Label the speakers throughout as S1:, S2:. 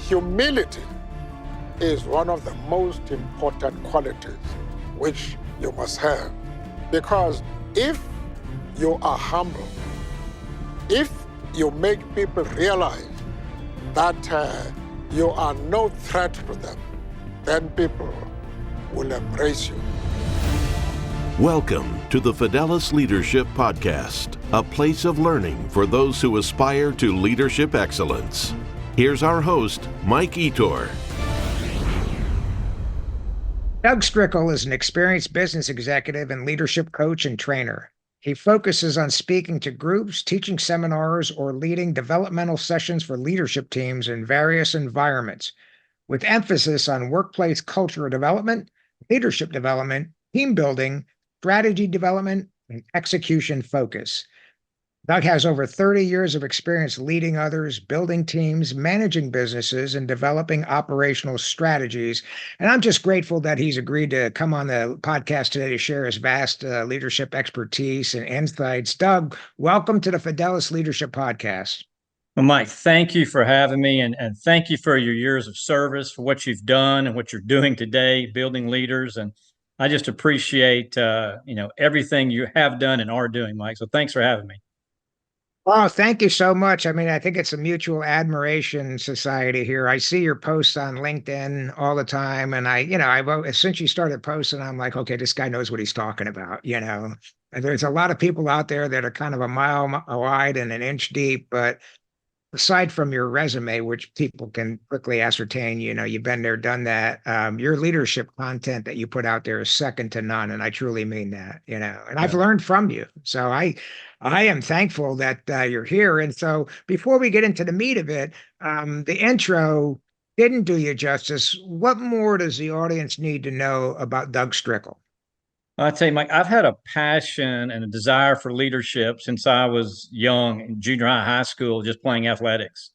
S1: Humility is one of the most important qualities which you must have. Because if you are humble, if you make people realize that you are no threat to them, then people will embrace you.
S2: Welcome to the Fidelis Leadership Podcast, a place of learning for those who aspire to leadership excellence. Here's our host, 𝐷
S3: Doug Strickel is an experienced business executive and leadership coach and trainer. He focuses on speaking to groups, teaching seminars, or leading developmental sessions for leadership teams in various environments, with emphasis on workplace cultural development, leadership development, team building, strategy development, and execution focus. Doug has over 30 years of experience leading others, building teams, managing businesses, and developing operational strategies. And I'm just grateful that he's agreed to come on the podcast today to share his vast leadership expertise and insights. Doug, welcome to the Fidelis Leadership Podcast.
S4: Well, Mike, thank you for having me, and thank you for your years of service, for what you've done and what you're doing today, building leaders. And I just appreciate everything you have done and are doing, Mike. So thanks for having me.
S3: Oh, thank you so much. I mean, I think it's a mutual admiration society here. I see your posts on LinkedIn all the time. And since you started posting, I'm like, okay, this guy knows what he's talking about, And there's a lot of people out there that are kind of a mile wide and an inch deep, but aside from your resume, which people can quickly ascertain, you've been there, done that. Your leadership content that you put out there is second to none. And I truly mean that, and I've learned from you. So I am thankful that you're here. And so before we get into the meat of it, the intro didn't do you justice. What more does the audience need to know about Doug Strickel?
S4: I'll tell you, Mike, I've had a passion and a desire for leadership since I was young, in junior high school, just playing athletics.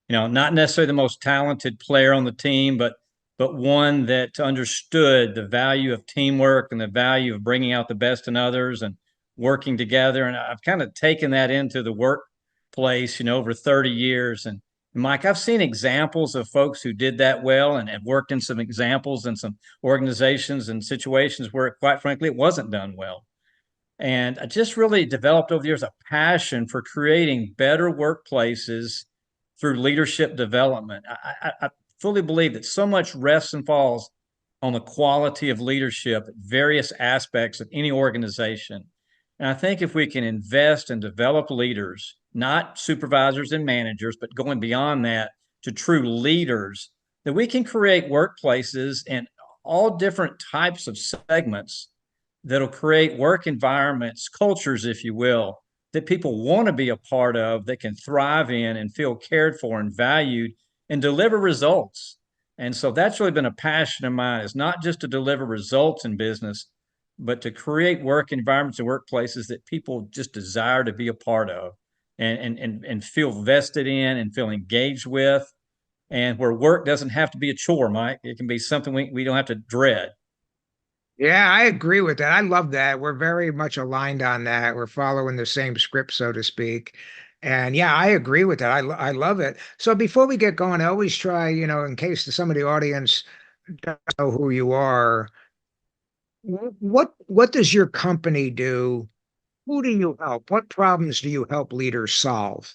S4: Not necessarily the most talented player on the team, but one that understood the value of teamwork and the value of bringing out the best in others and working together. And I've kind of taken that into the workplace, over 30 years. And Mike, I've seen examples of folks who did that well and have worked in some examples in some organizations and situations where, quite frankly, it wasn't done well. And I just really developed over the years a passion for creating better workplaces through leadership development. I fully believe that so much rests and falls on the quality of leadership at various aspects of any organization. And I think if we can invest and develop leaders, not supervisors and managers, but going beyond that to true leaders, that we can create workplaces in all different types of segments that'll create work environments, cultures, if you will, that people want to be a part of, that can thrive in and feel cared for and valued and deliver results. And so that's really been a passion of mine, is not just to deliver results in business, but to create work environments and workplaces that people just desire to be a part of and feel vested in and feel engaged with, and where work doesn't have to be a chore, Mike. It can be something we don't have to dread.
S3: Yeah, I agree with that. I love that. We're very much aligned on that. We're following the same script, so to speak. And yeah, I agree with that. I love it. So before we get going, I always try, in case some of the audience doesn't know who you are, what does your company do? Who do you help? What problems do you help leaders solve?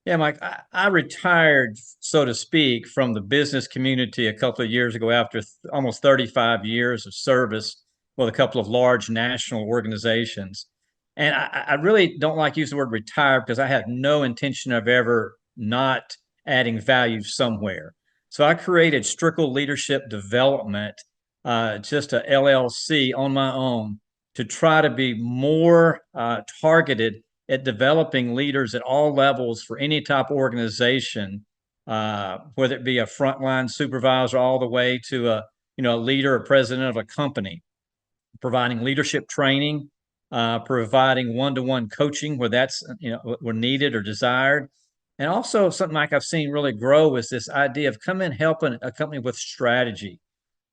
S4: Yeah, Mike, I retired, so to speak, from the business community a couple of years ago after almost 35 years of service with a couple of large national organizations. And I really don't like using the word retire, because I had no intention of ever not adding value somewhere. So I created Strickel Leadership Development, just a LLC on my own, to try to be more targeted at developing leaders at all levels for any type of organization, whether it be a frontline supervisor all the way to a leader or president of a company, providing leadership training, providing one-to-one coaching where that's where needed or desired. And also something like I've seen really grow is this idea of coming and helping a company with strategy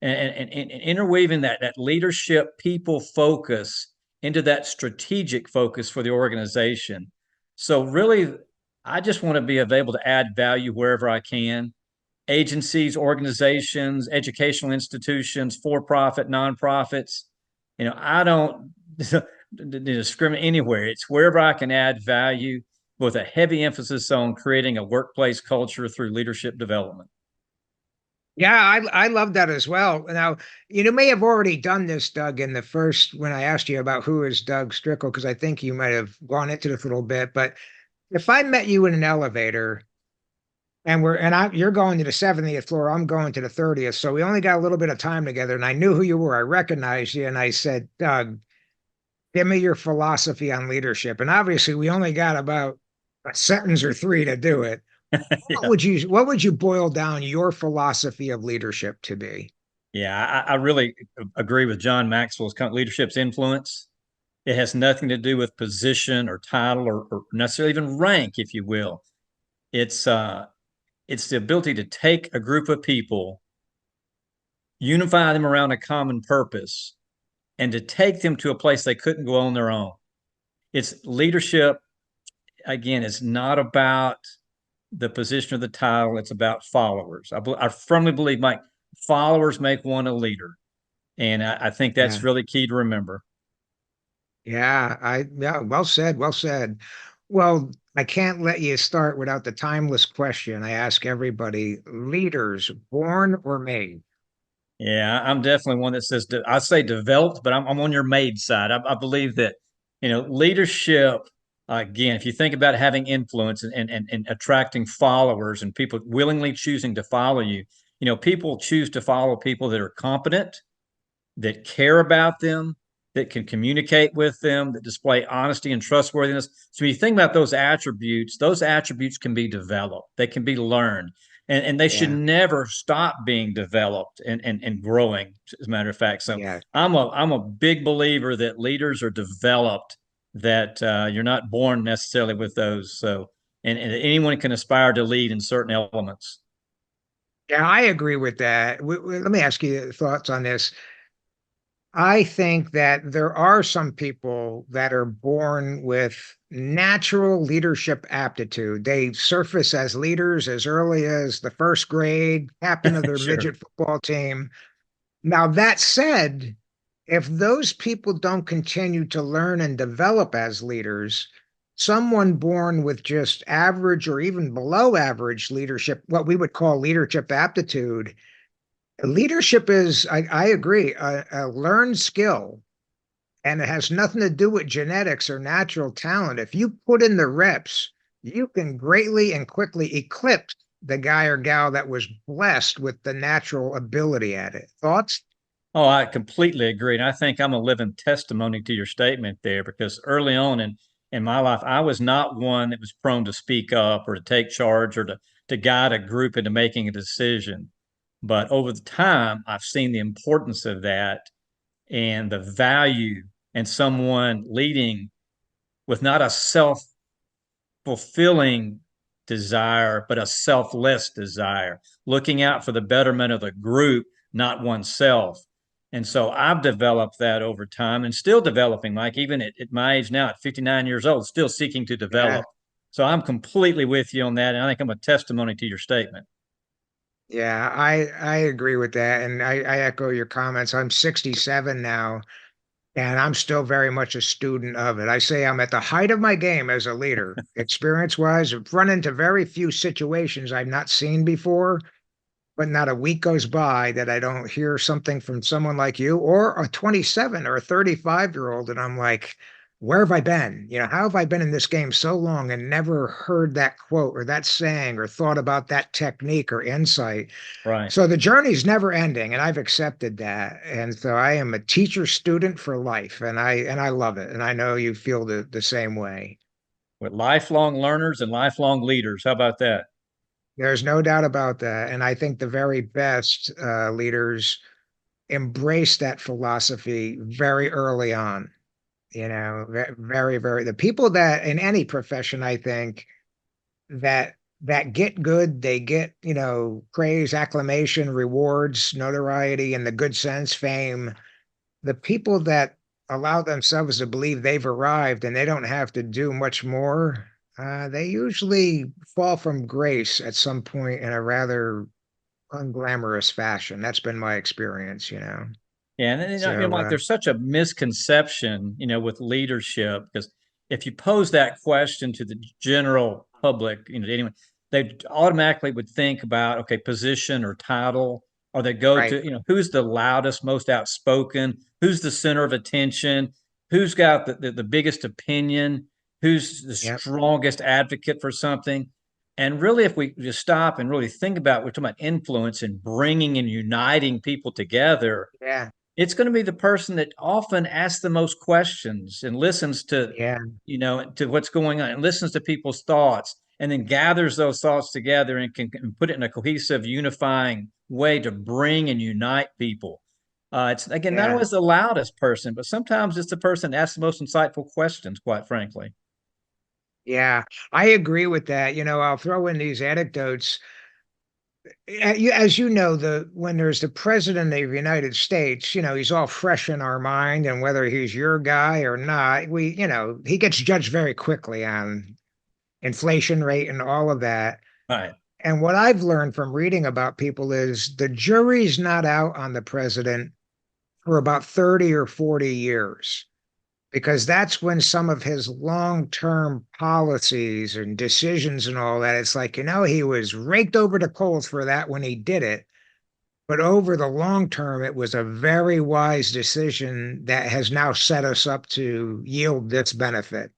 S4: and interweaving that leadership people focus into that strategic focus for the organization. So really, I just want to be able to add value wherever I can. agencies, organizations, educational institutions, for-profit, nonprofits. I don't discriminate anywhere. It's wherever I can add value with a heavy emphasis on creating a workplace culture through leadership development.
S3: Yeah, I love that as well. Now, you may have already done this, Doug, in the first when I asked you about who is Doug Strickel, because I think you might have gone into this a little bit. But if I met you in an elevator and you're going to the 70th floor, I'm going to the 30th, so we only got a little bit of time together, and I knew who you were, I recognized you, and I said, Doug, give me your philosophy on leadership. And obviously, we only got about a sentence or three to do it.
S4: Yeah.
S3: What would you boil down your philosophy of leadership to be?
S4: Yeah, I really agree with John Maxwell's leadership's influence. It has nothing to do with position or title or necessarily even rank, if you will. It's the ability to take a group of people, unify them around a common purpose, and to take them to a place they couldn't go on their own. It's leadership, again, it's not about the position or the title, it's about followers. I firmly believe, Mike, followers make one a leader. And I think that's
S3: Yeah.
S4: really key to remember.
S3: Yeah, well said, well said. Well, I can't let you start without the timeless question I ask everybody, leaders born or made?
S4: Yeah, I'm definitely one that says, I say developed, but I'm on your made side. I believe that, leadership, again, if you think about having influence and attracting followers and people willingly choosing to follow you, people choose to follow people that are competent, that care about them, that can communicate with them, that display honesty and trustworthiness. So when you think about those attributes can be developed. They can be learned. And they should
S3: Yeah,
S4: never stop being developed and growing, as a matter of fact. So
S3: yeah.
S4: I'm a big believer that leaders are developed, that you're not born necessarily with those. So and anyone can aspire to lead in certain elements.
S3: Yeah, I agree with that. Let me ask you thoughts on this. I think that there are some people that are born with natural leadership aptitude. They surface as leaders as early as the first grade, captain of their
S4: Sure.
S3: midget football team. Now, that said, if those people don't continue to learn and develop as leaders, someone born with just average or even below average leadership, what we would call leadership aptitude, leadership is, I agree, a learned skill, and it has nothing to do with genetics or natural talent. If you put in the reps, you can greatly and quickly eclipse the guy or gal that was blessed with the natural ability at it. Thoughts?
S4: Oh, I completely agree. And I think I'm a living testimony to your statement there, because early on in my life, I was not one that was prone to speak up or to take charge or to guide a group into making a decision. But over the time, I've seen the importance of that and the value in someone leading with not a self fulfilling desire, but a selfless desire, looking out for the betterment of the group, not oneself. And so I've developed that over time and still developing, Mike, even at my age now, at 59 years old, still seeking to
S3: Yeah.
S4: develop. So I'm completely with you on that. And I think I'm a testimony to your statement.
S3: Yeah, I agree with that. And I echo your comments. I'm 67 now, and I'm still very much a student of it. I say I'm at the height of my game as a leader. Experience-wise, I've run into very few situations I've not seen before, but not a week goes by that I don't hear something from someone like you or a 27 or a 35-year-old, and I'm like, where have I been? How have I been in this game so long and never heard that quote or that saying or thought about that technique or insight?
S4: Right.
S3: So the journey's never ending, and I've accepted that. And so I am a teacher student for life, and I love it. And I know you feel the same way.
S4: With lifelong learners and lifelong leaders. How about that?
S3: There's no doubt about that. And I think the very best leaders embrace that philosophy very early on. Very, very, the people that in any profession, I think that get good, they get, praise, acclamation, rewards, notoriety, and the good sense, fame. The people that allow themselves to believe they've arrived and they don't have to do much more, they usually fall from grace at some point in a rather unglamorous fashion. That's been my experience,
S4: Yeah, and
S3: So,
S4: like there's such a misconception, with leadership because if you pose that question to the general public, to anyone, they automatically would think about okay, position or title, or they go
S3: right.
S4: to who's the loudest, most outspoken, who's the center of attention, who's got the biggest opinion, who's the
S3: Yep.
S4: strongest advocate for something. And really, if we just stop and really think about, we're talking about influence and bringing and uniting people together,
S3: Yeah.
S4: it's going to be the person that often asks the most questions and listens to
S3: Yeah.
S4: to what's going on and listens to people's thoughts and then gathers those thoughts together and can put it in a cohesive unifying way to bring and unite people. It's again not
S3: Yeah.
S4: always the loudest person, but sometimes it's the person that asks the most insightful questions, quite frankly.
S3: Yeah. I agree with that. I'll throw in these anecdotes. As you know, when there's the president of the United States, he's all fresh in our mind, and whether he's your guy or not, he gets judged very quickly on inflation rate and all of that.
S4: Right.
S3: And what I've learned from reading about people is the jury's not out on the president for about 30 or 40 years, because that's when some of his long-term policies and decisions and all that, it's like, he was raked over the coals for that when he did it. But over the long term, it was a very wise decision that has now set us up to yield this benefit.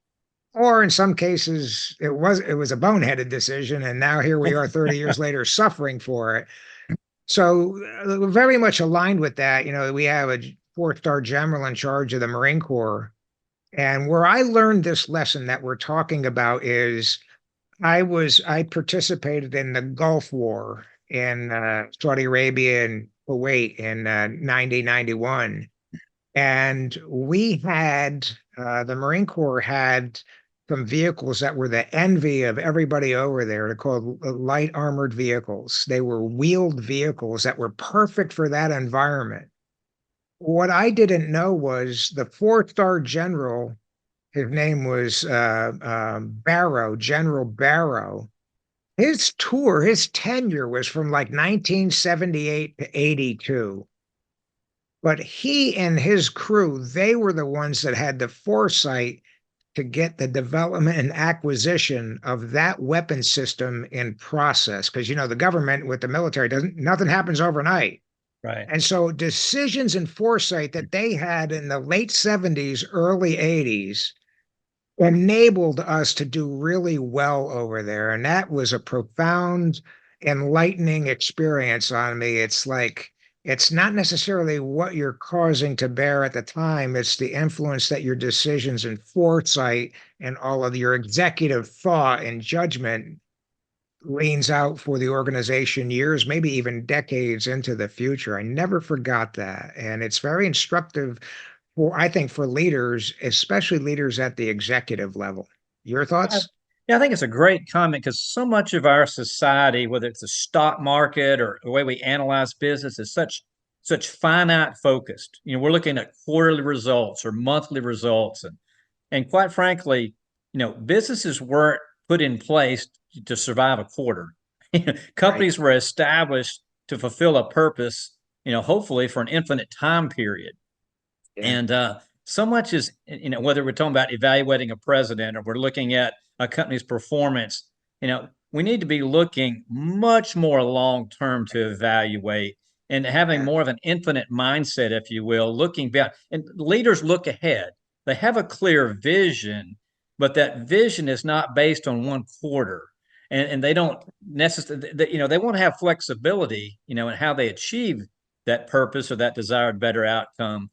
S3: Or in some cases, it was a boneheaded decision, and now here we are 30 years later suffering for it. So we're very much aligned with that. We have a four-star general in charge of the Marine Corps. And where I learned this lesson that we're talking about is I participated in the Gulf War in Saudi Arabia and Kuwait in 1991. And we had, the Marine Corps had some vehicles that were the envy of everybody over there. They're called light armored vehicles. They were wheeled vehicles that were perfect for that environment. What I didn't know was the four-star general, his name was Barrow, General Barrow. His tenure was from like 1978 to 82. But he and his crew, they were the ones that had the foresight to get the development and acquisition of that weapon system in process. Because, the government with the military nothing happens overnight.
S4: Right.
S3: And so decisions and foresight that they had in the late 70s, early 80s enabled us to do really well over there. And that was a profound, enlightening experience on me. It's like, it's not necessarily what you're causing to bear at the time, it's the influence that your decisions and foresight and all of your executive thought and judgment leans out for the organization years, maybe even decades into the future. I never forgot that. And it's very instructive I think for leaders, especially leaders at the executive level. Your thoughts?
S4: Yeah, I think it's a great comment because so much of our society, whether it's the stock market or the way we analyze business, is such finite focused. We're looking at quarterly results or monthly results, and quite frankly, businesses weren't put in place to survive a quarter. Companies were established to fulfill a purpose, hopefully for an infinite time period.
S3: Yeah.
S4: And so much is, whether we're talking about evaluating a president or we're looking at a company's performance, we need to be looking much more long term to evaluate and having more of an infinite mindset, if you will, looking beyond. And leaders look ahead. They have a clear vision, but that vision is not based on one quarter. And they don't necessarily, they want to have flexibility, in how they achieve that purpose or that desired better outcome.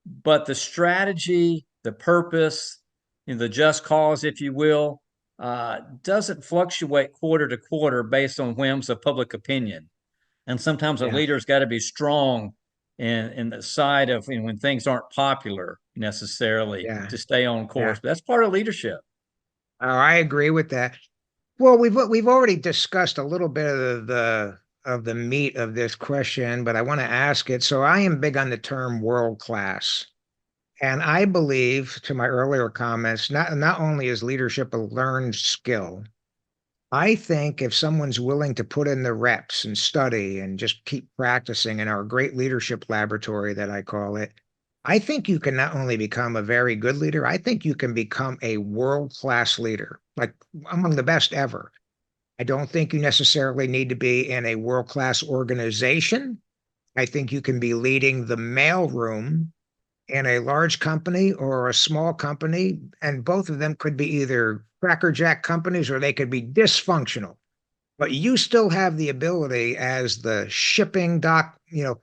S4: But the strategy, the purpose, the just cause, if you will, doesn't fluctuate quarter to quarter based on whims of public opinion. And sometimes a leader's got to be strong in the side of when things aren't popular necessarily to stay on course. But that's part of leadership.
S3: Oh, I agree with that. Well, we've already discussed a little bit of the meat of this question, but I want to ask it. So I am big on the term world class. And I believe, to my earlier comments, not only is leadership a learned skill, I think if someone's willing to put in the reps and study and just keep practicing in our great leadership laboratory that I call it, I think you can not only become a very good leader, I think you can become a world-class leader, like among the best ever. I don't think you necessarily need to be in a world-class organization. I think you can be leading the mailroom in a large company or a small company, and both of them could be either crackerjack companies or they could be dysfunctional. But you still have the ability as the shipping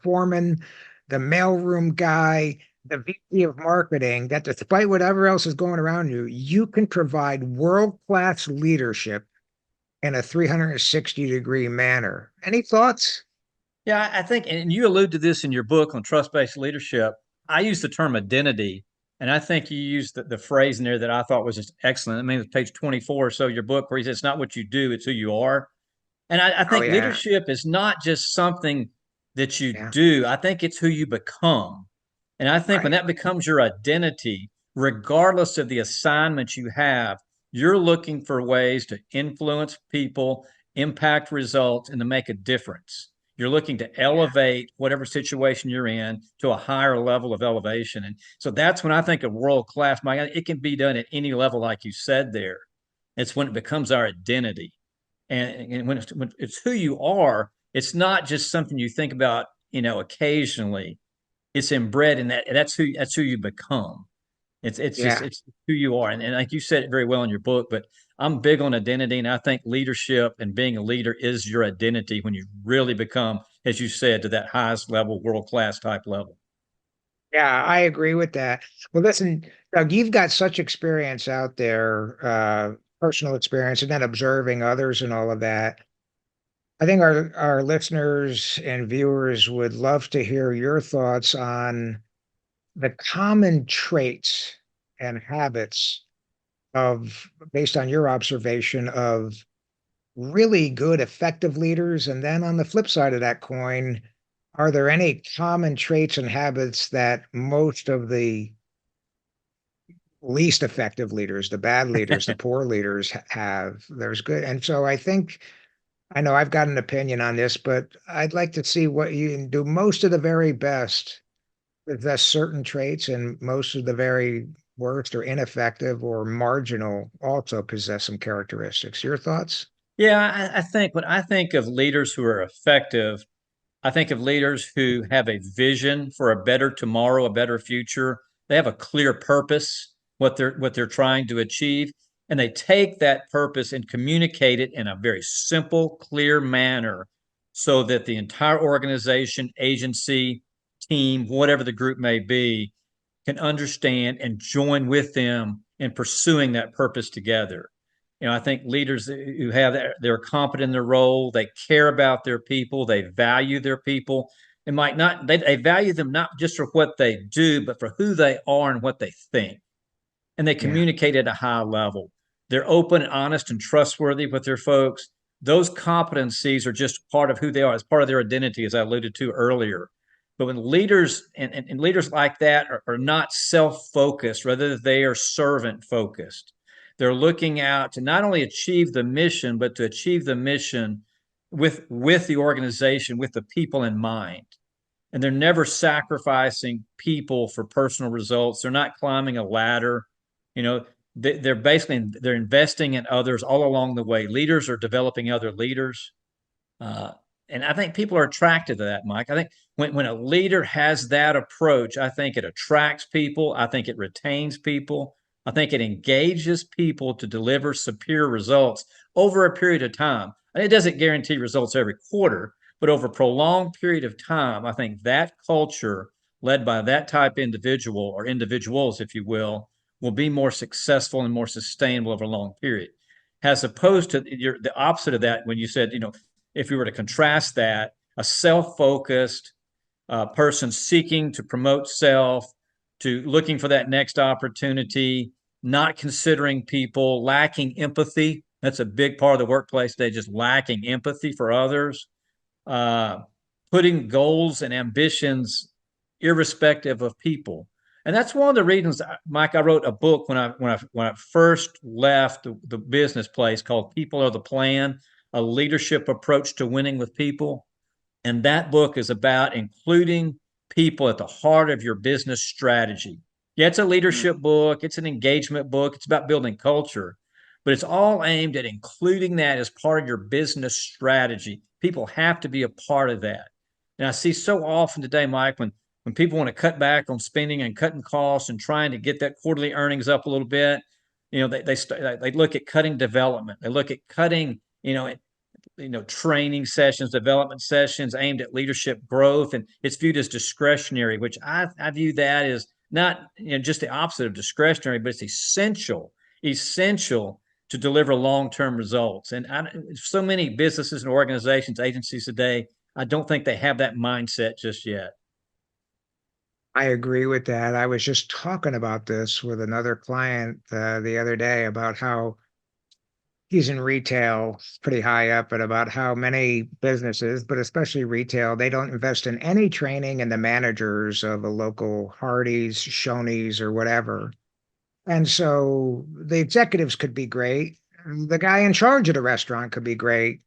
S3: foreman, the mailroom guy, the VP of marketing, that despite whatever else is going around you, you can provide world-class leadership in a 360-degree manner. Any thoughts?
S4: Yeah, I think, and you allude to this in your book on trust-based leadership. I use the term identity, and I think you used the phrase in there that I thought was just excellent. I mean, it's page 24 or so of your book where he says, it's not what you do, it's who you are. And I
S3: Oh
S4: think
S3: yeah,
S4: leadership is not just something that you
S3: yeah,
S4: do. I think it's who you become. And I think when
S3: right.
S4: that becomes your identity, regardless of the assignment you have, you're looking for ways to influence people, impact results, and to make a difference. You're looking to elevate whatever situation you're in to a higher level of elevation. And so that's when I think of world class. It can be done at any level, like you said there. It's when it becomes our identity. And when it's who you are, it's not just something you think about, occasionally. It's inbred in that. That's who you become.
S3: Yeah.
S4: It's who you are. And like you said it very well in your book, but I'm big on identity. And I think leadership and being a leader is your identity when you really become, as you said, to that highest level, world class type level.
S3: Yeah, I agree with that. Well, listen, Doug, you've got such experience out there, personal experience, and then observing others and all of that. I think our listeners and viewers would love to hear your thoughts on the common traits and habits of, based on your observation of really good, effective leaders. And then on the flip side of that coin, are there any common traits and habits that most of the least effective leaders, the bad leaders, the poor leaders have? There's good. And so I know I've got an opinion on this, but I'd like to see what you can do. Most of the very best possess certain traits, and most of the very worst or ineffective or marginal also possess some characteristics. Your thoughts?
S4: Yeah, I think when I think of leaders who are effective, I think of leaders who have a vision for a better tomorrow, a better future. They have a clear purpose, what they're trying to achieve, and they take that purpose and communicate it in a very simple, clear manner so that the entire organization, agency, team, whatever the group may be, can understand and join with them in pursuing that purpose together. I think leaders who have that, they're competent in their role, they care about their people, they value their people. It might not, they value them not just for what they do, but for who they are and what they think. And they
S3: Yeah.
S4: communicate at a high level. They're open, honest, and trustworthy with their folks. Those competencies are just part of who they are. It's part of their identity, as I alluded to earlier. But when leaders and leaders like that are not self-focused, rather they are servant-focused. They're looking out to not only achieve the mission, but to achieve the mission with the organization, with the people in mind. And they're never sacrificing people for personal results. They're not climbing a ladder. You know, they're basically they're investing in others all along the way. Leaders are developing other leaders. Uh, and I think people are attracted to that, Mike. I think when a leader has that approach, I think it attracts people. I think it retains people. I think it engages people to deliver superior results over a period of time. And it doesn't guarantee results every quarter, but over a prolonged period of time, I think that culture led by that type individual or individuals, if you will be more successful and more sustainable over a long period. As opposed to the opposite of that, when you said, if we were to contrast that, a self-focused person seeking to promote self, to looking for that next opportunity, not considering people, lacking empathy. That's a big part of the workplace today, just lacking empathy for others, uh, putting goals and ambitions irrespective of people. And that's one of the reasons, Mike, I wrote a book when I first left the business place called People Are the Plan, a leadership approach to winning with people. And that book is about including people at the heart of your business strategy. Yeah, it's a leadership book, it's an engagement book, it's about building culture, but it's all aimed at including that as part of your business strategy. People have to be a part of that. And I see so often today, Mike, when people want to cut back on spending and cutting costs and trying to get that quarterly earnings up a little bit, they look at cutting development, they look at cutting, training sessions, development sessions aimed at leadership growth, and it's viewed as discretionary, which I view that as not just the opposite of discretionary, but it's essential to deliver long-term results. And so many businesses and organizations, agencies today, I don't think they have that mindset just yet.
S3: I agree with that. I was just talking about this with another client the other day about how he's in retail, pretty high up, and about how many businesses, but especially retail, they don't invest in any training in the managers of a local Hardee's, Shoney's, or whatever. And so the executives could be great. The guy in charge of the restaurant could be great,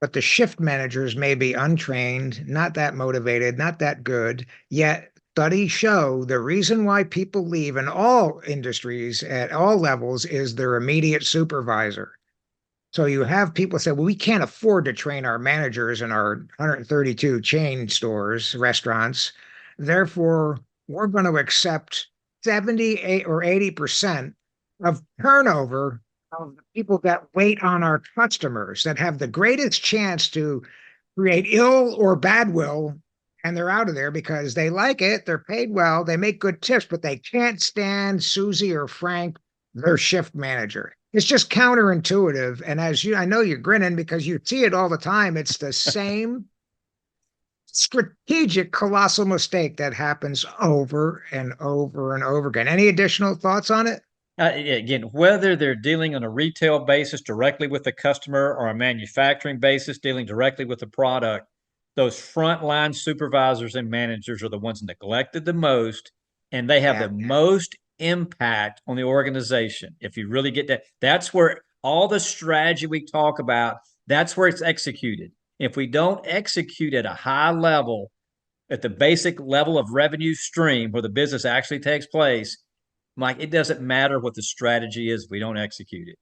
S3: but the shift managers may be untrained, not that motivated, not that good. Yet studies show the reason why people leave in all industries at all levels is their immediate supervisor. So you have people say, well, we can't afford to train our managers in our 132 chain stores, restaurants. Therefore, we're going to accept 78 or 80% of turnover of the people that wait on our customers, that have the greatest chance to create ill or bad will. And they're out of there because they like it. They're paid well. They make good tips, but they can't stand Susie or Frank, their shift manager. It's just counterintuitive. And I know you're grinning because you see it all the time. It's the same strategic colossal mistake that happens over and over and over again. Any additional thoughts on it?
S4: Again, whether they're dealing on a retail basis directly with the customer or a manufacturing basis dealing directly with the product, those frontline supervisors and managers are the ones neglected the most, and they have the most impact on the organization. If you really get that, that's where all the strategy we talk about, that's where it's executed. If we don't execute at a high level, at the basic level of revenue stream where the business actually takes place, Mike, it doesn't matter what the strategy is if we don't execute it.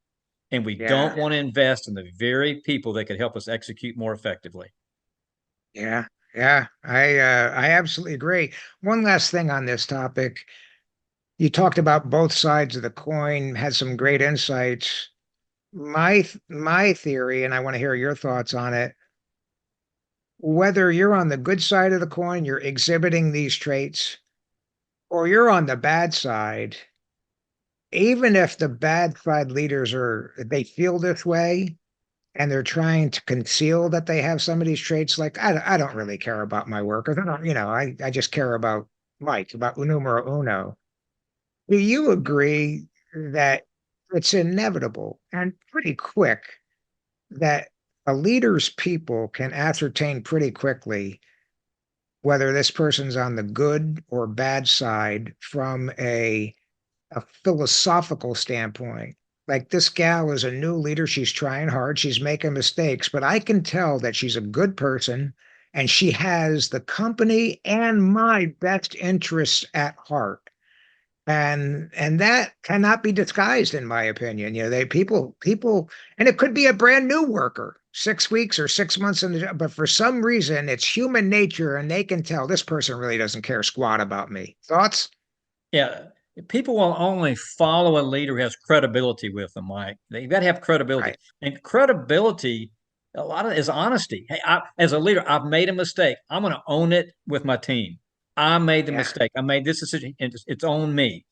S4: And we don't want to invest in the very people that could help us execute more effectively.
S3: Yeah, I absolutely agree. One last thing on this topic. You talked about both sides of the coin, had some great insights. My theory, and I want to hear your thoughts on it, whether you're on the good side of the coin, you're exhibiting these traits, or you're on the bad side, even if the bad side leaders they feel this way and they're trying to conceal that they have some of these traits, like, I don't really care about my workers. I just care about Mike, about numero uno. Do you agree that it's inevitable and pretty quick that a leader's people can ascertain pretty quickly whether this person's on the good or bad side from a philosophical standpoint? Like, this gal is a new leader. She's trying hard. She's making mistakes, but I can tell that she's a good person and she has the company and my best interests at heart. And that cannot be disguised, in my opinion. People, and it could be a brand new worker, 6 weeks or 6 months in the job, but for some reason it's human nature, and they can tell this person really doesn't care squat about me. Thoughts?
S4: Yeah, people will only follow a leader who has credibility with them, Mike. They've got to have credibility, and credibility, a lot of it is honesty. Hey, as a leader, I've made a mistake. I'm going to own it with my team. I made the mistake. I made this decision. It's on me.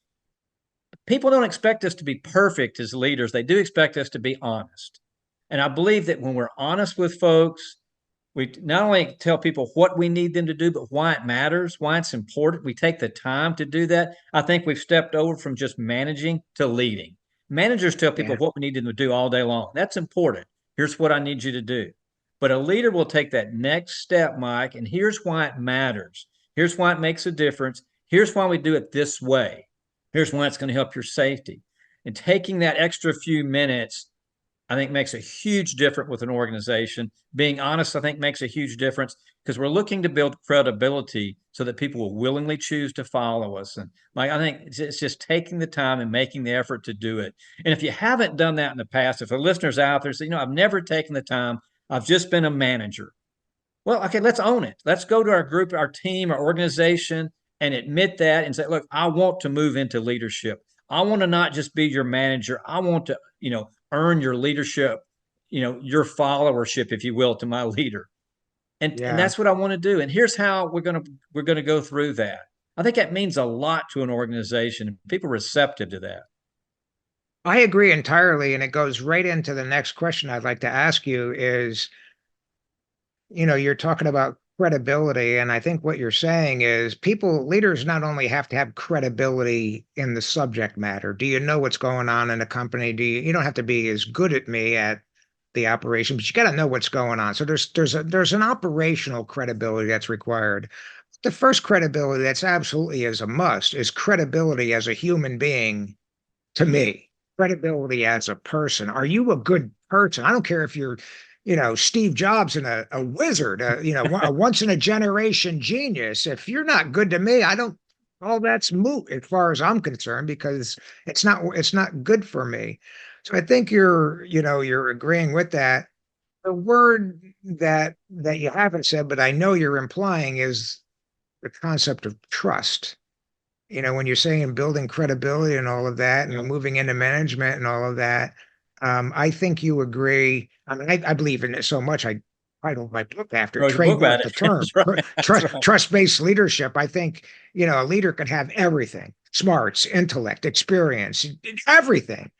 S4: People don't expect us to be perfect as leaders. They do expect us to be honest. And I believe that when we're honest with folks, we not only tell people what we need them to do, but why it matters, why it's important. We take the time to do that. I think we've stepped over from just managing to leading. Managers tell people what we need them to do all day long. That's important. Here's what I need you to do. But a leader will take that next step, Mike, and here's why it matters. Here's why it makes a difference. Here's why we do it this way. Here's why it's going to help your safety. And taking that extra few minutes, I think, makes a huge difference with an organization. Being honest, I think, makes a huge difference, because we're looking to build credibility so that people will willingly choose to follow us. And Mike, I think it's just taking the time and making the effort to do it. And if you haven't done that in the past, if a listener's out there say, I've never taken the time, I've just been a manager. Well, okay, let's own it. Let's go to our group, our team, our organization, and admit that and say, look, I want to move into leadership. I want to not just be your manager. I want to, earn your leadership, your followership, if you will, to my leader. And that's what I want to do. And here's how we're going to go through that. I think that means a lot to an organization, and people are receptive to that.
S3: I agree entirely. And it goes right into the next question I'd like to ask you is, you're talking about credibility. And I think what you're saying is leaders not only have to have credibility in the subject matter. Do you know what's going on in a company? You don't have to be as good at me at the operation, but you got to know what's going on. So there's an operational credibility that's required. The first credibility that's absolutely is a must is credibility as a human being. To me, credibility as a person. Are you a good person? I don't care if you're Steve Jobs and a wizard, a once in a generation genius. If you're not good to me, all that's moot as far as I'm concerned, because it's not good for me. So I think you're agreeing with that. The word that you haven't said, but I know you're implying, is the concept of trust. When you're saying building credibility and all of that, and moving into management and all of that, I think you agree. I mean, I believe in it so much. I titled my book after trademark the term trust-based leadership. I think, a leader can have everything: smarts, intellect, experience, everything.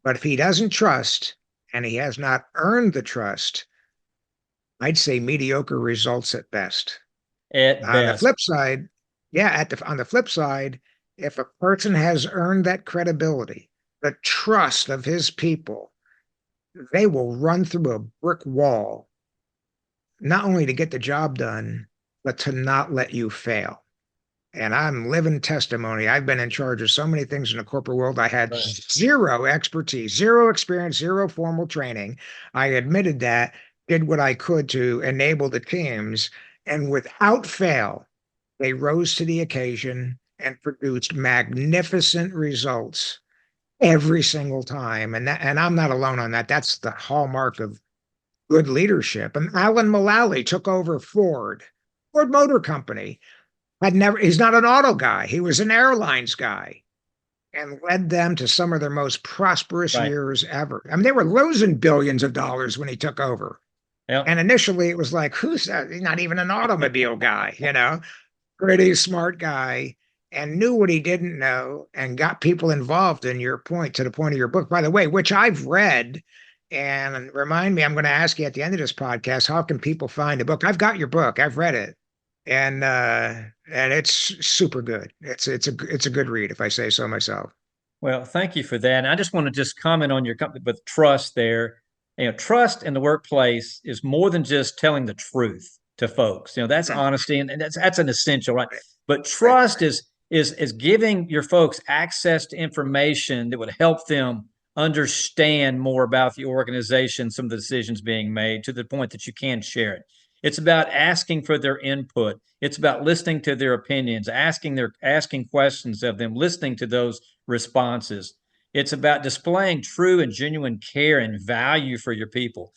S3: But if he doesn't trust, and he has not earned the trust, I'd say mediocre results at best. On the flip side, on the flip side, if a person has earned that credibility, the trust of his people, they will run through a brick wall, not only to get the job done, but to not let you fail. And I'm living testimony. I've been in charge of so many things in the corporate world. I had zero expertise, zero experience, zero formal training. I admitted that, did what I could to enable the teams, and without fail, they rose to the occasion and produced magnificent results every single time. And I'm not alone on that. That's the hallmark of good leadership. And Alan Mulally took over Ford Motor Company. He's not an auto guy. He was an airlines guy, and led them to some of their most prosperous years ever. I mean, they were losing billions of dollars when he took over.
S4: Yep.
S3: And initially it was like, who's that? He's not even an automobile guy, pretty smart guy, and knew what he didn't know, and got people involved to the point of your book, by the way, which I've read. And remind me, I'm going to ask you at the end of this podcast, how can people find the book? I've got your book. I've read it. And it's super good. It's a good read, if I say so myself.
S4: Well, thank you for that. And I just want to comment on your company with trust there. Trust in the workplace is more than just telling the truth to folks. That's honesty, and that's an essential, right? But trust is giving your folks access to information that would help them understand more about the organization, some of the decisions being made, to the point that you can share it. It's about asking for their input. It's about listening to their opinions, asking questions of them, listening to those responses. It's about displaying true and genuine care and value for your people.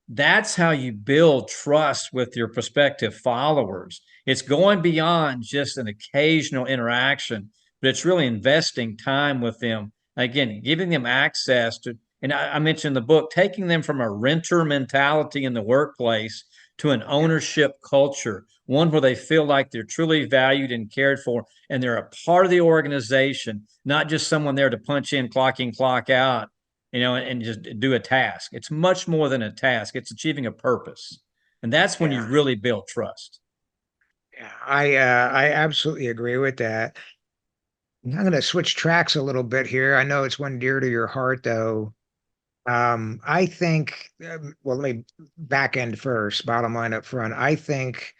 S4: That's how you build trust with your prospective followers. It's going beyond just an occasional interaction, but it's really investing time with them. Again, giving them access to, and I mentioned in the book, taking them from a renter mentality in the workplace to an ownership culture, one where they feel like they're truly valued and cared for, and they're a part of the organization, not just someone there to punch in, clock out, and just do a task. It's much more than a task. It's achieving a purpose. And that's when you really build trust.
S3: Yeah, I absolutely agree with that. I'm going to switch tracks a little bit here. I know it's one dear to your heart, though. I think, well, let me back end first, bottom line up front. I think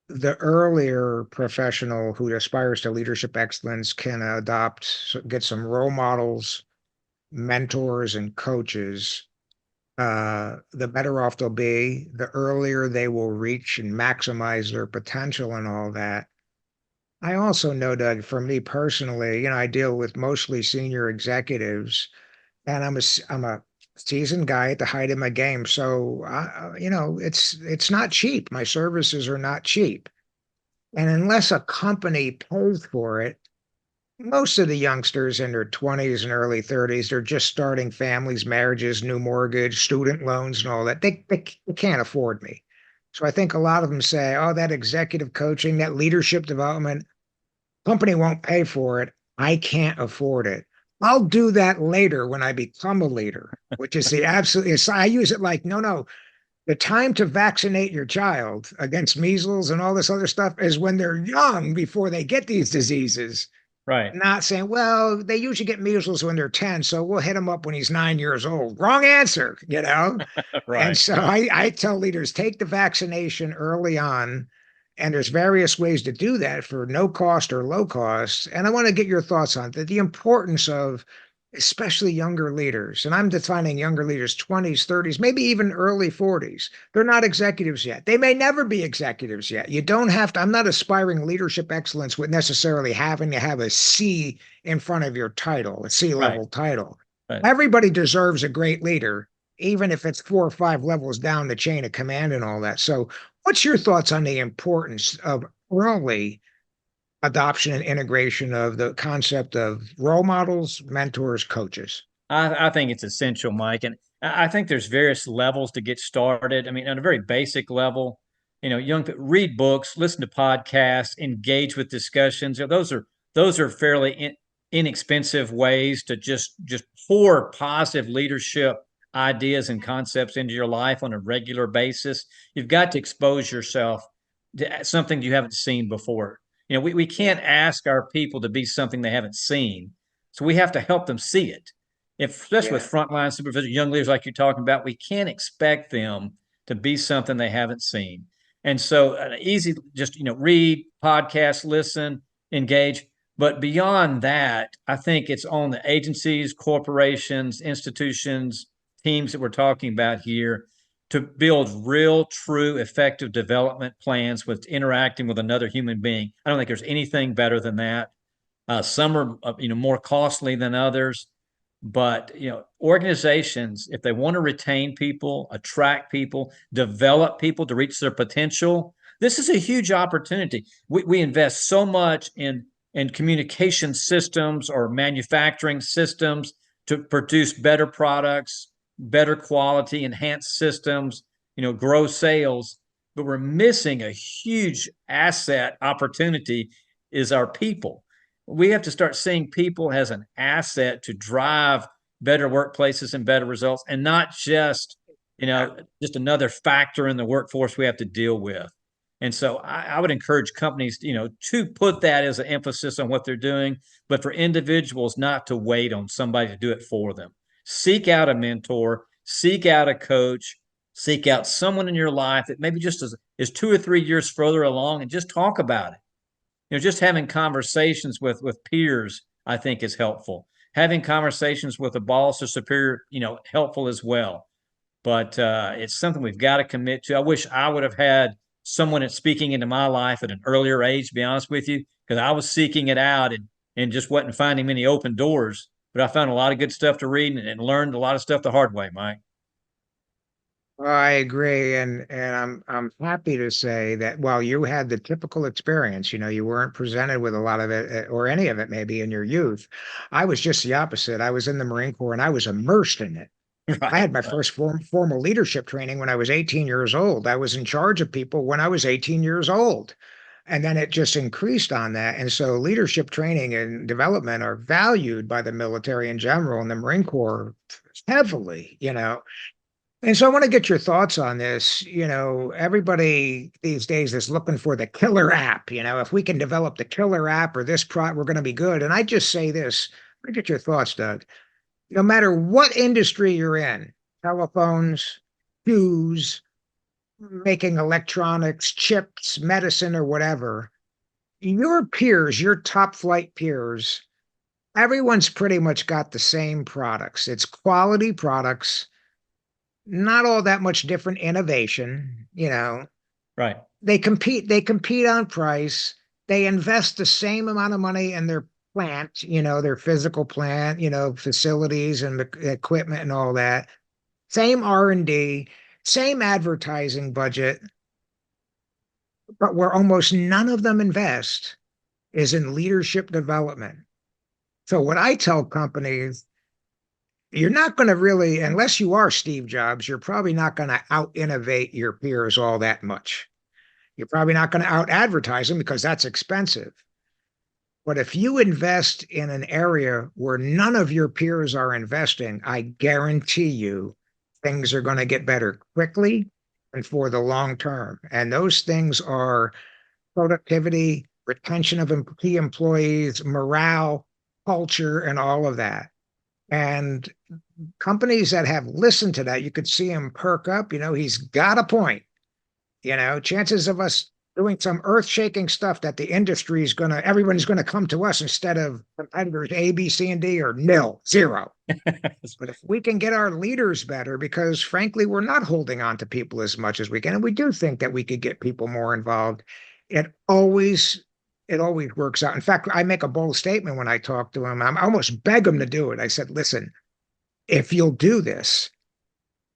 S3: the earlier professional who aspires to leadership excellence can get some role models, mentors, and coaches, the better off they'll be, the earlier they will reach and maximize their potential and all that. I also know, Doug, for me personally, I deal with mostly senior executives, and I'm a seasoned guy at the height of my game. So, it's not cheap. My services are not cheap. And unless a company pays for it, most of the youngsters in their 20s and early 30s, they're just starting families, marriages, new mortgage, student loans, and all that. They can't afford me. So I think a lot of them say, oh, that executive coaching, that leadership development, company won't pay for it. I can't afford it. I'll do that later when I become a leader, which is the absolute, I use it like, no, the time to vaccinate your child against measles and all this other stuff is when they're young before they get these diseases.
S4: Right.
S3: Not saying, well, they usually get measles when they're 10, so we'll hit them up when he's 9 years old. Wrong answer,
S4: Right.
S3: And so I tell leaders, take the vaccination early on. And there's various ways to do that for no cost or low cost. And I want to get your thoughts on the importance of especially younger leaders. And I'm defining younger leaders, 20s, 30s, maybe even early 40s. They're not executives yet. They may never be executives yet. You don't have to, I'm not aspiring leadership excellence with necessarily having to have a C in front of your title, a C-level title.
S4: Right.
S3: Everybody deserves a great leader, even if it's 4 or 5 levels down the chain of command and all that. So what's your thoughts on the importance of early adoption and integration of the concept of role models, mentors, coaches?
S4: I think it's essential, Mike. And I think there's various levels to get started. I mean, on a very basic level, young people read books, listen to podcasts, engage with discussions. Those are fairly inexpensive ways to just pour positive leadership ideas and concepts into your life on a regular basis. You've got to expose yourself to something you haven't seen before. We can't ask our people to be something they haven't seen. So we have to help them see it. Especially with frontline supervisors, young leaders like you're talking about, we can't expect them to be something they haven't seen. And so easy, just, read, podcast, listen, engage. But beyond that, I think it's on the agencies, corporations, institutions, teams that we're talking about here to build real, true, effective development plans with interacting with another human being. I don't think there's anything better than that. Some are, more costly than others, but organizations, if they want to retain people, attract people, develop people to reach their potential, this is a huge opportunity. We invest so much in communication systems or manufacturing systems to produce better products, better quality, enhanced systems, grow sales, but we're missing a huge asset opportunity is our people. We have to start seeing people as an asset to drive better workplaces and better results, and not just, just another factor in the workforce we have to deal with. And so I would encourage companies, to put that as an emphasis on what they're doing, but for individuals not to wait on somebody to do it for them. Seek out a mentor, seek out a coach, seek out someone in your life that maybe just is 2 or 3 years further along, and just talk about it. Just having conversations with peers, I think, is helpful. Having conversations with a boss or superior, helpful as well. But it's something we've got to commit to. I wish I would have had someone that's speaking into my life at an earlier age, to be honest with you, because I was seeking it out and just wasn't finding many open doors. But I found a lot of good stuff to read and learned a lot of stuff the hard way, Mike.
S3: Well, I agree, and I'm happy to say that while you had the typical experience, you weren't presented with a lot of it or any of it maybe in your youth. I was just the opposite. I was in the Marine Corps and I was immersed in it. I had my first formal leadership training when I was 18 years old. I was in charge of people when I was 18 years old. And then it just increased on that. And so leadership training and development are valued by the military in general and the Marine Corps heavily. And so I want to get your thoughts on this. Everybody these days is looking for the killer app. If we can develop the killer app or this we're going to be good. And I just say this, let me get your thoughts, Doug. No matter what industry you're in, telephones, shoes, making electronics, chips, medicine, or whatever, your peers, your top flight peers, everyone's pretty much got the same products. It's quality products, not all that much different innovation,
S4: Right.
S3: They compete on price. They invest the same amount of money in their plant, their physical plant, facilities and the equipment and all that. Same R&D, same advertising budget, but where almost none of them invest is in leadership development. So what I tell companies, you're not going to really, unless you are Steve Jobs, you're probably not going to out innovate your peers all that much. You're probably not going to out advertise them because that's expensive. But if you invest in an area where none of your peers are investing, I guarantee you things are going to get better quickly and for the long term. And those things are productivity, retention of key employees, morale, culture, and all of that. And companies that have listened to that, you could see him perk up. He's got a point. Chances of us doing some earth-shaking stuff that the industry is everyone's going to come to us instead of competitors A, B, C, and D are nil, zero. But if we can get our leaders better, because frankly, we're not holding on to people as much as we can, and we do think that we could get people more involved, it always works out. In fact, I make a bold statement when I talk to them. I almost beg them to do it. I said, listen, if you'll do this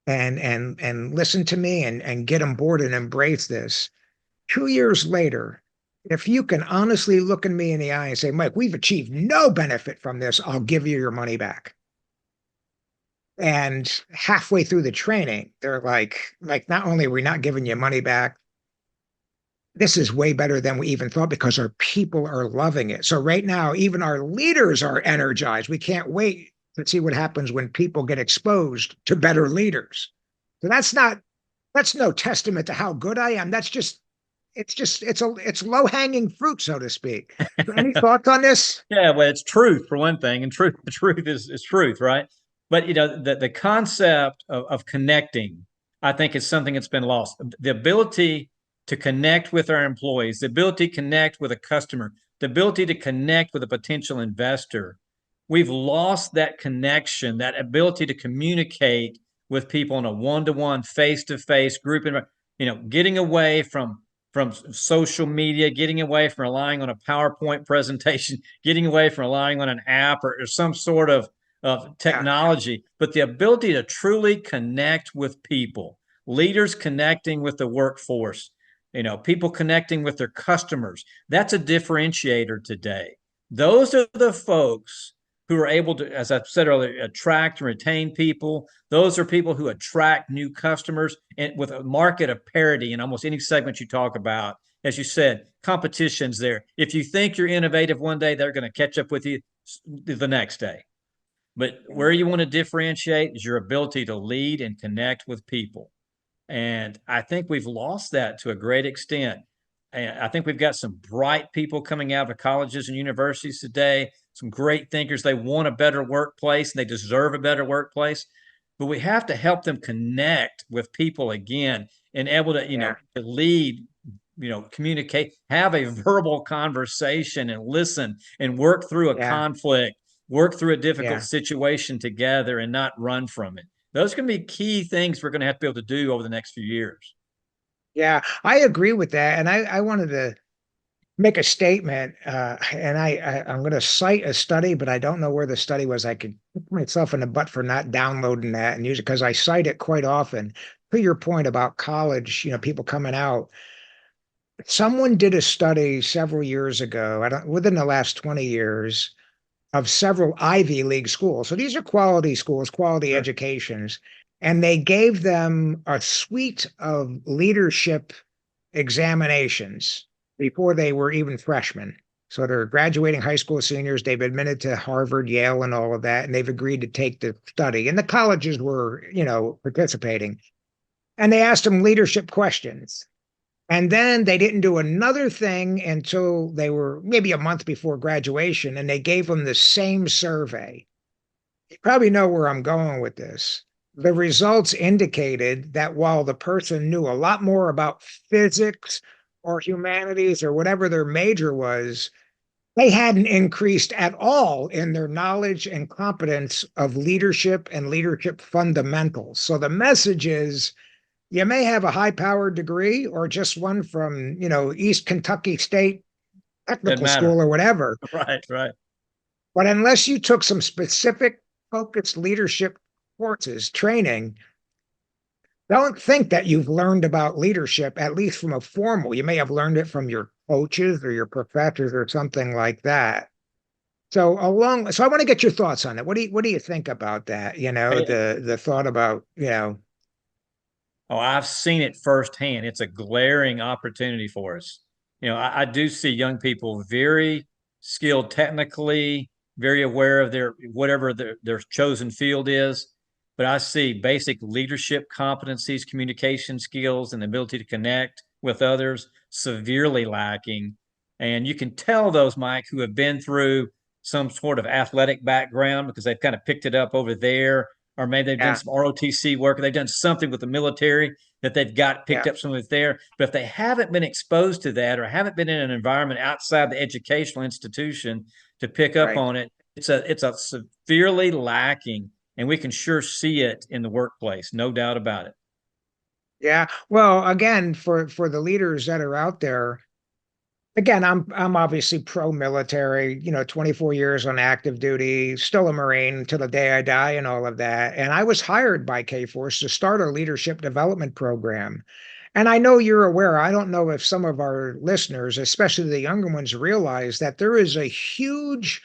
S3: and listen to me and get on board and embrace this, 2 years later, if you can honestly look at me in the eye and say, Mike, we've achieved no benefit from this, I'll give you your money back. And halfway through the training, they're like, not only are we not giving you money back, this is way better than we even thought because our people are loving it. So right now, even our leaders are energized. We can't wait to see what happens when people get exposed to better leaders. So that's no testament to how good I am. It's low-hanging fruit, so to speak. Any thoughts on this?
S4: Yeah, well, it's truth for one thing, and truth is truth, right? But the concept of connecting, I think, is something that's been lost. The ability to connect with our employees, the ability to connect with a customer, the ability to connect with a potential investor. We've lost that connection, that ability to communicate with people in a one-to-one, face-to-face group, getting away from social media, getting away from relying on a PowerPoint presentation, getting away from relying on an app or some sort of technology, but the ability to truly connect with people, leaders connecting with the workforce, people connecting with their customers. That's a differentiator today. Those are the folks who are able to, as I said earlier, attract and retain people. Those are people who attract new customers, and with a market of parity in almost any segment you talk about. As you said, competition's there. If you think you're innovative one day, they're going to catch up with you the next day. But where you want to differentiate is your ability to lead and connect with people. And I think we've lost that to a great extent. And I think we've got some bright people coming out of colleges and universities today, some great thinkers. They want a better workplace and they deserve a better workplace. But we have to help them connect with people again and able to, to lead, communicate, have a verbal conversation and listen and work through a conflict, work through a difficult situation together and not run from it. Those can be key things we're going to have to be able to do over the next few years.
S3: Yeah, I agree with that. And I wanted to make a statement, and I'm going to cite a study, but I don't know where the study was. I could kick myself in the butt for not downloading that and use it because I cite it quite often. To your point about college, people coming out, someone did a study several years ago, within the last 20 years, of several Ivy League schools. So these are quality schools, quality educations, and they gave them a suite of leadership examinations before they were even freshmen. So they're graduating high school seniors. They've admitted to Harvard, Yale, and all of that, and they've agreed to take the study. And the colleges were, participating. And they asked them leadership questions. And then they didn't do another thing until they were maybe a month before graduation, and they gave them the same survey. You probably know where I'm going with this. the results indicated that while the person knew a lot more about physics or humanities or whatever their major was, they hadn't increased at all in their knowledge and competence of leadership and leadership fundamentals. So the message is, you may have a high-powered degree or just one from, East Kentucky State
S4: Doesn't
S3: Technical
S4: matter.
S3: School or whatever.
S4: Right, right.
S3: But unless you took some specific focused leadership courses, training, don't think that you've learned about leadership, at least from a formal. You may have learned it from your coaches or your professors or something like that. So I want to get your thoughts on it. What do you think about that? The thought about,
S4: Oh, I've seen it firsthand. It's a glaring opportunity for us. I do see young people very skilled technically, very aware of their whatever their chosen field is. But I see basic leadership competencies, communication skills, and the ability to connect with others severely lacking. And you can tell those, Mike, who have been through some sort of athletic background because they've kind of picked it up over there, or maybe they've done
S3: yeah,
S4: some ROTC work, or they've done something with the military that they've got picked
S3: yeah,
S4: up some of it there. But if they haven't been exposed to that or haven't been in an environment outside the educational institution to pick up
S3: right.
S4: on it, it's a severely lacking, and we can sure see it in the workplace, no doubt about it.
S3: Yeah. Well, again, for the leaders that are out there, again, I'm obviously pro-military, 24 years on active duty, still a Marine till the day I die and all of that. And I was hired by K-Force to start a leadership development program. And I know you're aware, I don't know if some of our listeners, especially the younger ones, realize that there is a huge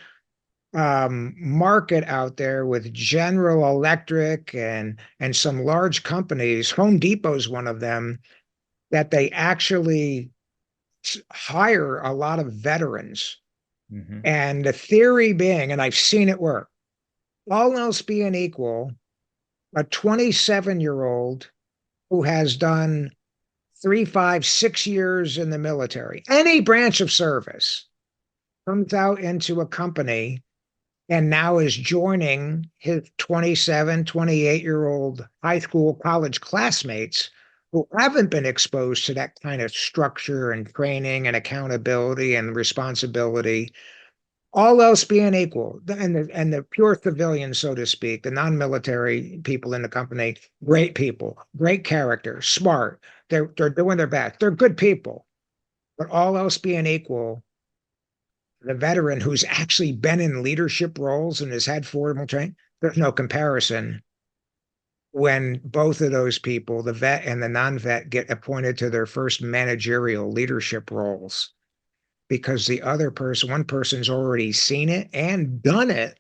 S3: market out there with General Electric and some large companies. Home Depot's one of them, that they actually hire a lot of veterans.
S4: Mm-hmm.
S3: And the theory being, and I've seen it work, all else being equal, a 27-year-old who has done 3, 5, 6 years in the military, any branch of service, comes out into a company and now is joining his 27, 28-year-old high school, college classmates who haven't been exposed to that kind of structure and training and accountability and responsibility, all else being equal, and the pure civilians, so to speak, the non-military people in the company, great people, great character, smart, they're doing their best, they're good people, but all else being equal, the veteran who's actually been in leadership roles and has had formal training, there's no comparison when both of those people, the vet and the non-vet, get appointed to their first managerial leadership roles, because the other person, one person's already seen it and done it,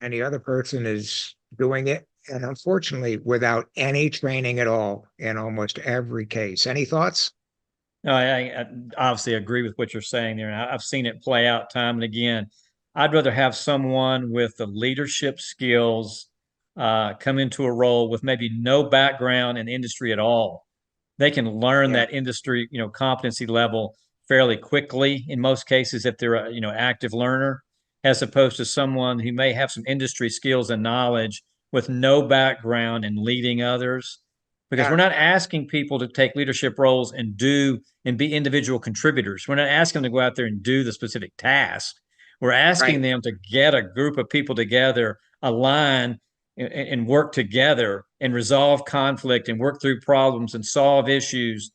S3: and the other person is doing it, and unfortunately, without any training at all in almost every case. Any thoughts?
S4: No, I obviously agree with what you're saying there, and I've seen it play out time and again. I'd rather have someone with the leadership skills come into a role with maybe no background in industry at all. They can learn
S3: Yeah,
S4: that industry, competency level fairly quickly in most cases if they're a, active learner, as opposed to someone who may have some industry skills and knowledge with no background in leading others. Because we're
S3: yeah,
S4: not asking people to take leadership roles and be individual contributors. We're not asking them to go out there and do the specific task. We're asking
S3: right.
S4: them to get a group of people together, align, and work together and resolve conflict and work through problems and solve issues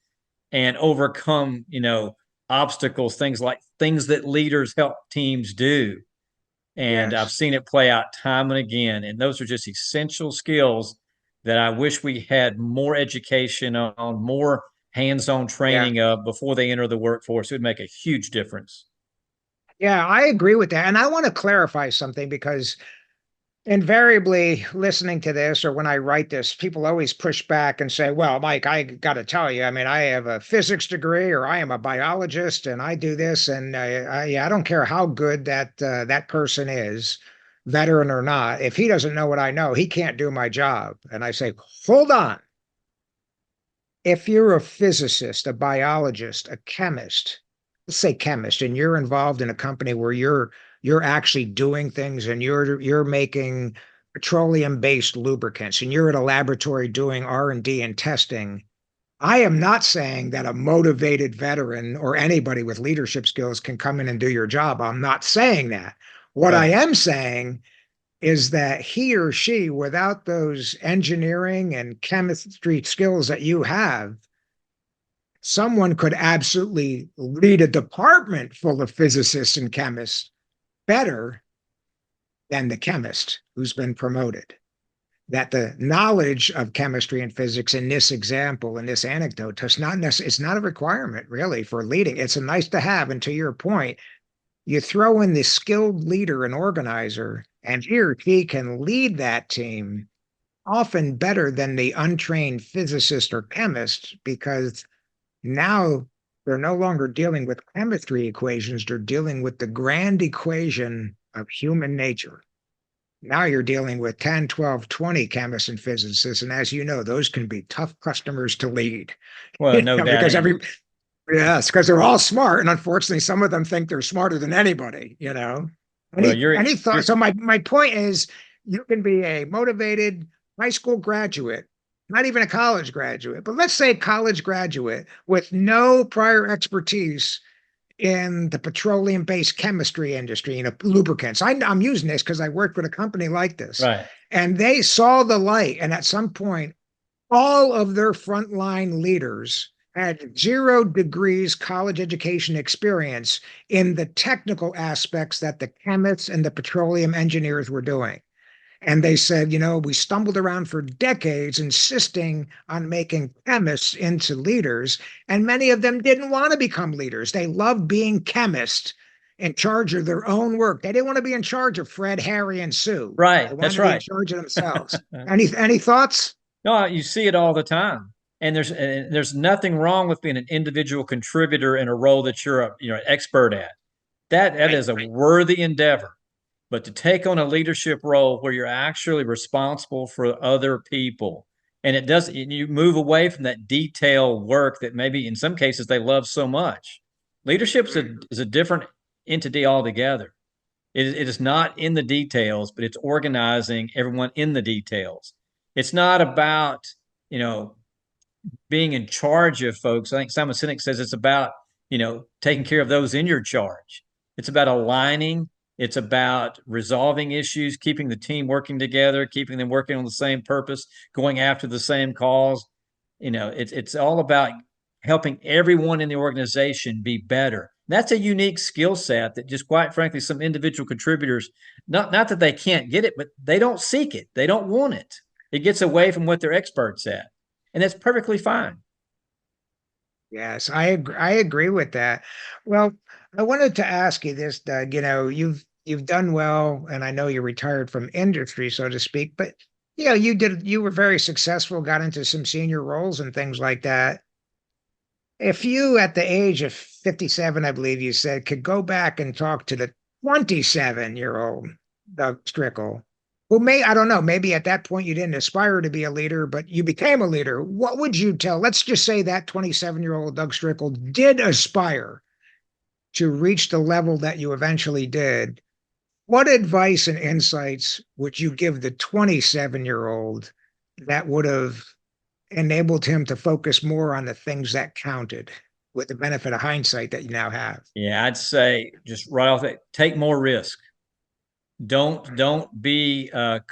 S4: and overcome, obstacles, things that leaders help teams do. And I've
S3: Yes.
S4: seen it play out time and again. And those are just essential skills that I wish we had more education on, more hands-on
S3: Yeah.
S4: training of before they enter the workforce. It would make a huge difference.
S3: Yeah, I agree with that. And I want to clarify something, because invariably, listening to this or when I write this, people always push back and say, well, Mike, I got to tell you, I mean, I have a physics degree, or I am a biologist and I do this. And I don't care how good that person is, veteran or not. If he doesn't know what I know, he can't do my job. And I say, hold on. If you're a physicist, a biologist, a chemist, let's say chemist, and you're involved in a company where you're actually doing things and you're making petroleum-based lubricants, and you're at a laboratory doing R&D and testing, I am not saying that a motivated veteran or anybody with leadership skills can come in and do your job. I'm not saying that. What I am saying is that he or she, without those engineering and chemistry skills that you have, someone could absolutely lead a department full of physicists and chemists better than the chemist who's been promoted. That the knowledge of chemistry and physics in this example, in this anecdote, it's not a requirement really for leading. It's a nice to have. And to your point, you throw in the skilled leader and organizer, and he or she can lead that team often better than the untrained physicist or chemist, because now they're no longer dealing with chemistry equations, they're dealing with the grand equation of human nature. Now you're dealing with 10, 12, 20 chemists and physicists. And as you know, those can be tough customers to lead.
S4: Well, no doubt.
S3: Yes, because they're all smart. And unfortunately, some of them think they're smarter than anybody, you know. Any thoughts? So my point is, you can be a motivated high school graduate, not even a college graduate, but let's say college graduate with no prior expertise in the petroleum-based chemistry industry, lubricants. I'm using this because I worked with a company like this.
S4: Right.
S3: And they saw the light. And at some point, all of their frontline leaders had 0 degrees college education experience in the technical aspects that the chemists and the petroleum engineers were doing. And they said, we stumbled around for decades insisting on making chemists into leaders. And many of them didn't want to become leaders. They loved being chemists in charge of their own work. They didn't want to be in charge of Fred, Harry, and Sue.
S4: Right. That's right.
S3: In charge of themselves. Any thoughts?
S4: No, you see it all the time. And there's nothing wrong with being an individual contributor in a role that you're an expert at. That is a worthy endeavor. But to take on a leadership role where you're actually responsible for other people, and you move away from that detail work that maybe in some cases they love so much. Leadership is a different entity altogether. It is not in the details, but it's organizing everyone in the details. It's not about, being in charge of folks. I think Simon Sinek says it's about, taking care of those in your charge. It's about aligning. It's about resolving issues, keeping the team working together, keeping them working on the same purpose, going after the same cause. It's all about helping everyone in the organization be better. That's a unique skill set that just quite frankly, some individual contributors, not that they can't get it, but they don't seek it. They don't want it. It gets away from what they're experts at. And that's perfectly fine.
S3: Yes, I agree with that. Well, I wanted to ask you this, Doug. You've done well, and I know you retired from industry, so to speak, but you were very successful, got into some senior roles and things like that. If you, at the age of 57, I believe you said, could go back and talk to the 27-year-old Doug Strickel, who I don't know, maybe at that point you didn't aspire to be a leader, but you became a leader. What would you tell? Let's just say that 27-year-old Doug Strickel did aspire to reach the level that you eventually did. What advice and insights would you give the 27-year-old that would have enabled him to focus more on the things that counted, with the benefit of hindsight that you now have?
S4: Yeah, I'd say just right off that, take more risk. Don't be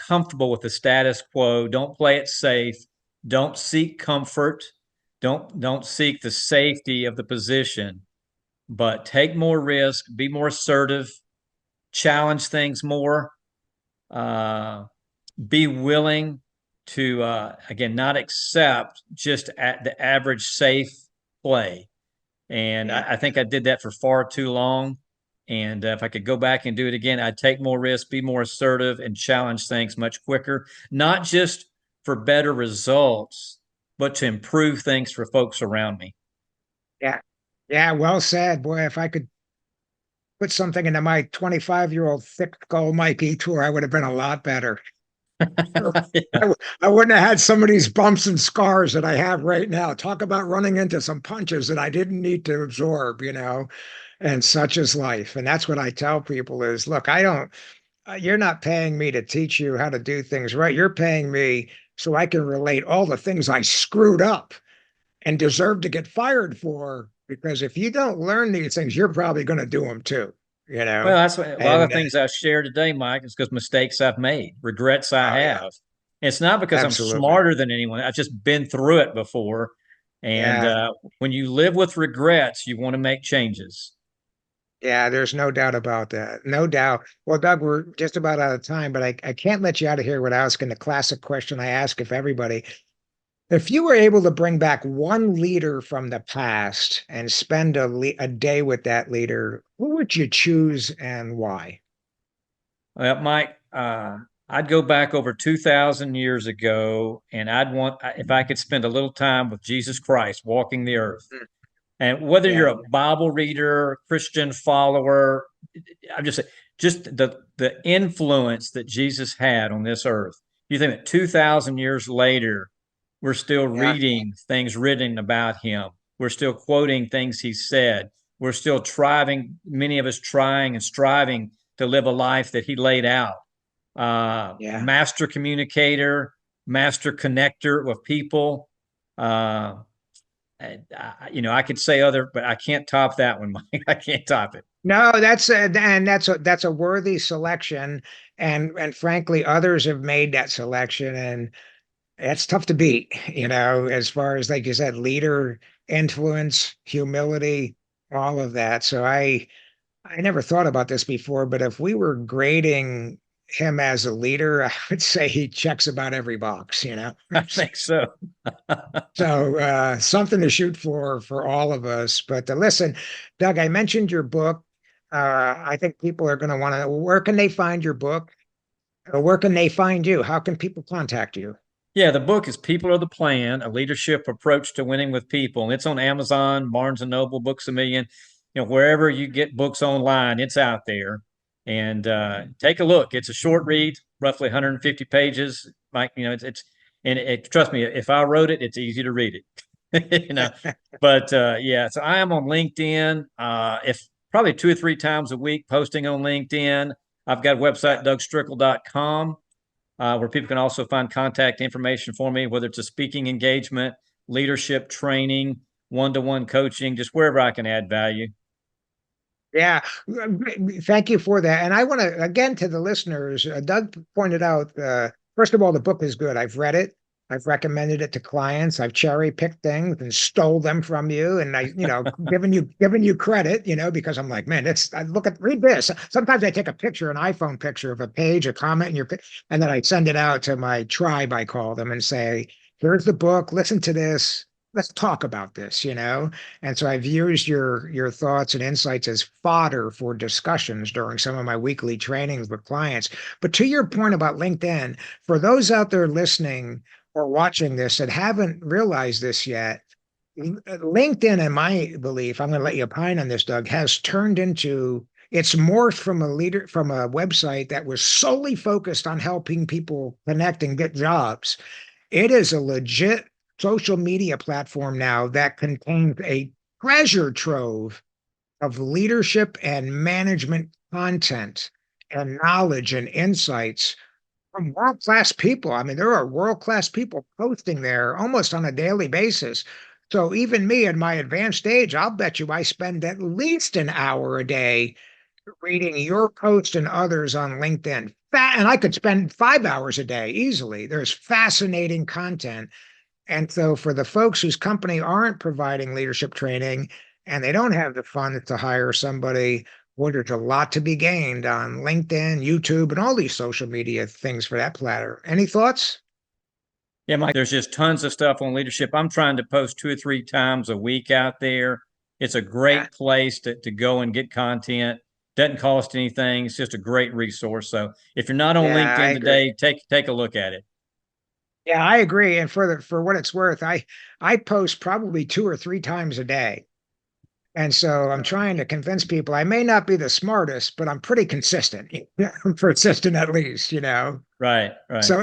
S4: comfortable with the status quo. Don't play it safe. Don't seek comfort. Don't seek the safety of the position, but take more risk, be more assertive, challenge things more, be willing to, again, not accept just at the average safe play. And I think I did that for far too long. And if I could go back and do it again, I'd take more risk, be more assertive, and challenge things much quicker, not just for better results, but to improve things for folks around me.
S3: Yeah. Yeah, well said. Boy, if I could put something into my 25-year-old thick skull Mike Itour, I would have been a lot better. Yeah. I wouldn't have had some of these bumps and scars that I have right now. Talk about running into some punches that I didn't need to absorb, and such is life. And that's what I tell people is, look, I don't You're not paying me to teach you how to do things right. You're paying me so I can relate all the things I screwed up and deserve to get fired for. Because if you don't learn these things, you're probably going to do them too, you
S4: Well,
S3: know?
S4: that's what, a lot of
S3: And
S4: things I share today, Mike, is because mistakes I've made, regrets I
S3: oh, yeah,
S4: have. It's not because I'm
S3: absolutely.
S4: smarter than anyone. I've just been through it before. And
S3: Yeah.
S4: when you live with regrets, you want to make changes.
S3: Yeah, there's no doubt about that. No doubt. Well, Doug, we're just about out of time, but I can't let you out of here without asking the classic question I ask of everybody. If you were able to bring back one leader from the past and spend a day with that leader, who would you choose and why?
S4: Well, Mike, I'd go back over 2,000 years ago, and if I could spend a little time with Jesus Christ walking the earth.
S3: Mm.
S4: And whether you're
S3: Yeah,
S4: a Bible reader, Christian follower, I'm just the influence that Jesus had on this earth. You think that 2,000 years later, we're still
S3: yeah,
S4: reading things written about him. We're still quoting things he said. We're still trying, many of us trying and striving to live a life that he laid out.
S3: yeah.
S4: Master communicator, master connector with people. Uh, I could say other, but I can't top that one, Mike. I can't top it.
S3: No, that's a worthy selection, and frankly, others have made that selection, and it's tough to beat, as far as, like you said, leader, influence, humility, all of that. So I never thought about this before, but if we were grading him as a leader, I would say he checks about every box.
S4: I think so.
S3: So something to shoot for all of us. But listen, Doug, I mentioned your book. I think people are going to want to. Where can they find your book? Where can they find you? How can people contact you?
S4: Yeah, the book is People Are the Plan, a leadership approach to winning with people. And it's on Amazon, Barnes and Noble, Books a Million, wherever you get books online, it's out there. And take a look. It's a short read, roughly 150 pages. Mike, trust me, if I wrote it, it's easy to read it. But yeah, so I am on LinkedIn. If probably 2 or 3 times a week posting on LinkedIn. I've got a website, dougstrickel.com, where people can also find contact information for me, whether it's a speaking engagement, leadership training, one-to-one coaching, just wherever I can add value.
S3: Yeah, thank you for that. And I want to, again, to the listeners, Doug pointed out, first of all, the book is good. I've read it. I've recommended it to clients. I've cherry picked things and stole them from you. And given you credit, because I'm like, man, read this. Sometimes I take a picture, an iPhone picture of a page, a comment in and then I send it out to my tribe, I call them, and say, here's the book, listen to this. Let's talk about this. And so I've used your thoughts and insights as fodder for discussions during some of my weekly trainings with clients. But to your point about LinkedIn, for those out there listening or watching this that haven't realized this yet, LinkedIn, in my belief, I'm going to let you opine on this, Doug, has turned into it's morphed from a website that was solely focused on helping people connect and get jobs. It is a legit social media platform now that contains a treasure trove of leadership and management content and knowledge and insights from world-class people. I mean, there are world-class people posting there almost on a daily basis. So even me at my advanced age, I'll bet you I spend at least an hour a day reading your post and others on LinkedIn. And I could spend 5 hours a day easily. There's fascinating content. And so for the folks whose company aren't providing leadership training and they don't have the funds to hire somebody, well, there's a lot to be gained on LinkedIn, YouTube, and all these social media things for that platter. Any thoughts?
S4: Yeah, Mike, there's just tons of stuff on leadership. I'm trying to post 2 or 3 times a week out there. It's a great place to go and get content. Doesn't cost anything. It's just a great resource. So if you're not on LinkedIn today, take a look at it.
S3: Yeah, I agree. And for what it's worth, I post probably 2 or 3 times a day. And so I'm trying to convince people I may not be the smartest, but I'm pretty consistent. I'm persistent at least.
S4: Right.
S3: So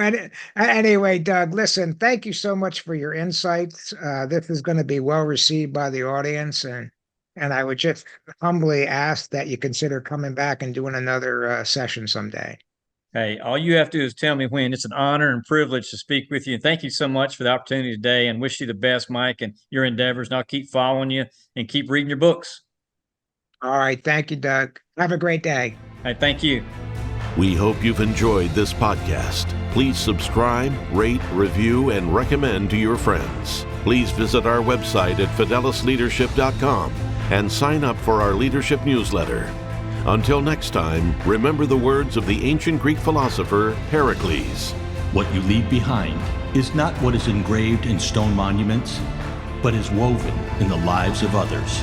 S3: anyway, Doug, listen, thank you so much for your insights. This is going to be well received by the audience. And And I would just humbly ask that you consider coming back and doing another session someday.
S4: Hey, all you have to do is tell me when. It's an honor and privilege to speak with you. And thank you so much for the opportunity today, and wish you the best, Mike, and your endeavors. And I'll keep following you and keep reading your books.
S3: All right. Thank you, Doug. Have a great day.
S4: Hey, thank you.
S2: We hope you've enjoyed this podcast. Please subscribe, rate, review, and recommend to your friends. Please visit our website at fidelisleadership.com and sign up for our leadership newsletter. Until next time, remember the words of the ancient Greek philosopher Pericles.
S5: What you leave behind is not what is engraved in stone monuments, but is woven in the lives of others.